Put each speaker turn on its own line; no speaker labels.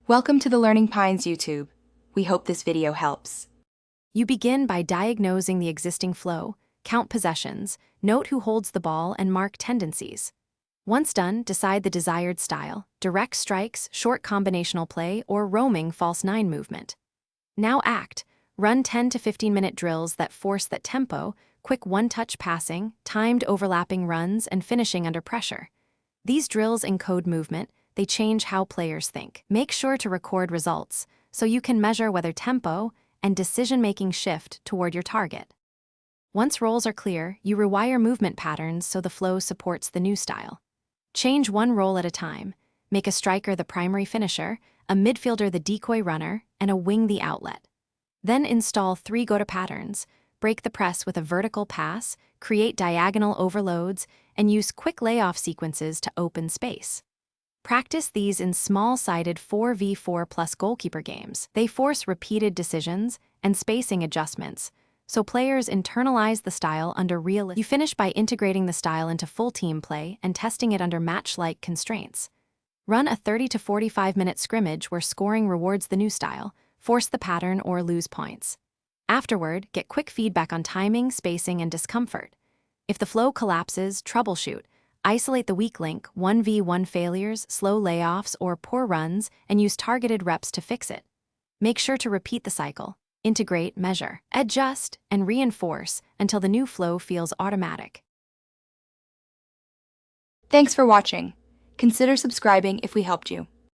Welcome to the Learning Pines YouTube. We hope this video helps.
You begin by diagnosing the existing flow, count possessions, note who holds the ball, and mark tendencies. Once done, decide the desired style: direct strikes, short combinational play, or roaming false nine movement. Now act. Run 10 to 15-minute drills that force that tempo, quick one-touch passing, timed overlapping runs, and finishing under pressure. These drills encode movement. They change how players think. Make sure to record results so you can measure whether tempo and decision-making shift toward your target. Once roles are clear, you rewire movement patterns so the flow supports the new style. Change one role at a time. Make a striker the primary finisher, a midfielder the decoy runner, and a wing the outlet. Then install 3 go-to patterns. Break the press with a vertical pass, create diagonal overloads, and use quick layoff sequences to open space. Practice these in small-sided 4v4 plus goalkeeper games. They force repeated decisions and spacing adjustments, so players internalize the style under realistic. You finish by integrating the style into full team play and testing it under match-like constraints. Run a 30 to 45-minute scrimmage where scoring rewards the new style, force the pattern, or lose points. Afterward, get quick feedback on timing, spacing, and discomfort. If the flow collapses, troubleshoot. Isolate the weak link, 1v1 failures, slow layoffs, or poor runs, and use targeted reps to fix it. Make sure to repeat the cycle. Integrate, measure, adjust, and reinforce until the new flow feels automatic.
Thanks for watching. Consider subscribing if we helped you.